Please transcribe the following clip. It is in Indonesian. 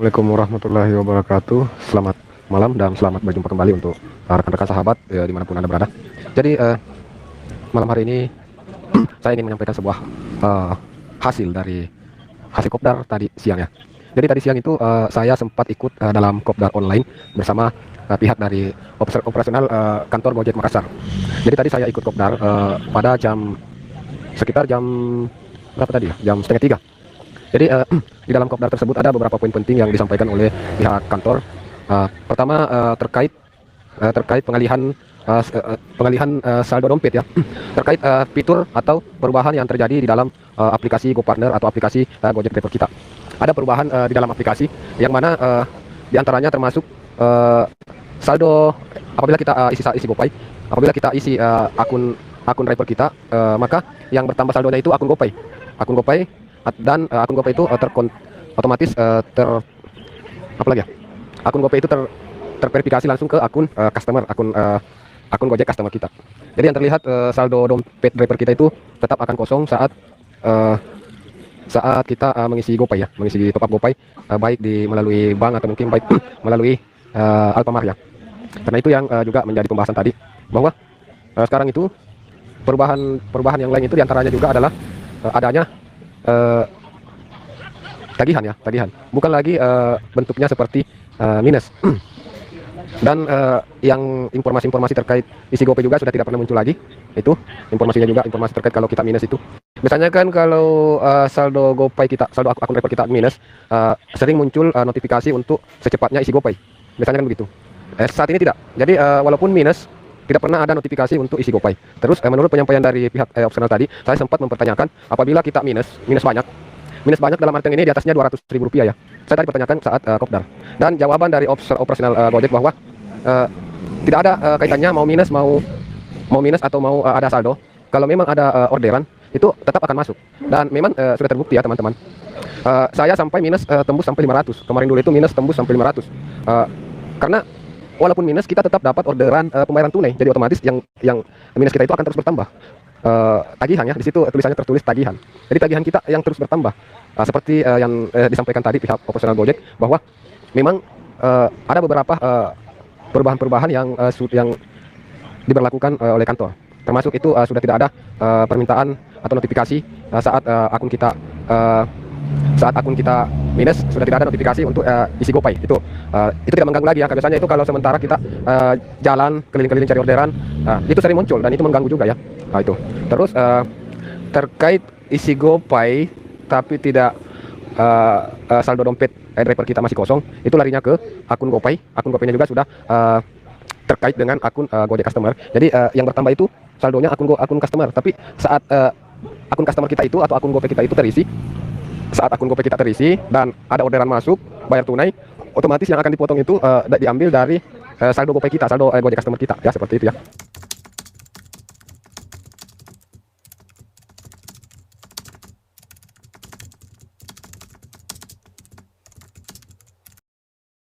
Assalamualaikum warahmatullahi wabarakatuh. Selamat malam dan selamat berjumpa kembali untuk rekan-rekan sahabat ya, dimanapun Anda berada. Jadi malam hari ini saya ingin menyampaikan sebuah hasil dari hasil kopdar tadi siang ya. Jadi tadi siang itu saya sempat ikut dalam kopdar online bersama pihak dari operasional kantor Gojek Makassar. Jadi tadi saya ikut kopdar pada sekitar jam berapa tadi ya? Jam setengah tiga. Jadi di dalam kopdar tersebut ada beberapa poin penting yang disampaikan oleh pihak kantor. Pertama terkait pengalihan saldo dompet ya, terkait fitur atau perubahan yang terjadi di dalam aplikasi GoPartner atau aplikasi Gojek Driver kita. Ada perubahan di dalam aplikasi yang mana diantaranya termasuk saldo apabila kita isi GoPay, apabila kita isi akun driver kita, maka yang bertambah saldonya itu akun GoPay dan akun GoPay itu otomatis akun GoPay itu terverifikasi langsung ke akun akun Gojek customer kita. Jadi yang terlihat saldo dompet driver kita itu tetap akan kosong saat kita mengisi GoPay ya, mengisi top up GoPay baik melalui bank atau mungkin baik melalui Alfamart ya. Karena itu yang juga menjadi pembahasan tadi, bahwa sekarang itu perubahan yang lain itu diantaranya juga adalah adanya tagihan bukan lagi bentuknya seperti minus dan yang informasi terkait isi GoPay juga sudah tidak pernah muncul lagi. Itu informasinya juga informasi terkait kalau kita minus itu biasanya kan kalau saldo GoPay kita, saldo akun driver kita minus, sering muncul notifikasi untuk secepatnya isi GoPay, biasanya kan begitu. Saat ini tidak, jadi walaupun minus tidak pernah ada notifikasi untuk isi GoPay. Terus menurut penyampaian dari pihak opsional tadi, saya sempat mempertanyakan apabila kita minus banyak dalam artian ini di atasnya Rp200.000 ya. Saya tadi pertanyakan saat kopdar, dan jawaban dari operasional Gojek bahwa tidak ada kaitannya mau minus atau mau ada saldo. Kalau memang ada orderan itu tetap akan masuk, dan memang sudah terbukti ya teman-teman. Saya sampai minus tembus sampai 500 kemarin, dulu itu minus tembus sampai 500 karena walaupun minus kita tetap dapat orderan pembayaran tunai, jadi otomatis yang minus kita itu akan terus bertambah. Tagihan ya, di situ tulisannya tertulis tagihan. Jadi tagihan kita yang terus bertambah. Seperti yang disampaikan tadi pihak operasional Gojek, bahwa memang ada beberapa perubahan-perubahan yang diberlakukan oleh kantor. Termasuk itu sudah tidak ada permintaan atau notifikasi saat akun kita minus, sudah tidak ada notifikasi untuk isi GoPay. Itu tidak mengganggu lagi ya. Biasanya itu kalau sementara kita jalan keliling-keliling cari orderan, itu sering muncul dan itu mengganggu juga ya. Itu terus terkait isi GoPay tapi tidak saldo dompet driver kita masih kosong, itu larinya ke akun GoPay. Akun GoPay-nya juga sudah terkait dengan akun Gojek customer. Jadi yang bertambah itu saldonya akun customer, tapi saat akun customer kita itu atau akun GoPay kita itu terisi, saat akun GoPay kita terisi dan ada orderan masuk bayar tunai, otomatis yang akan dipotong itu diambil dari saldo GoPay kita, saldo Gojek customer kita ya, seperti itu ya.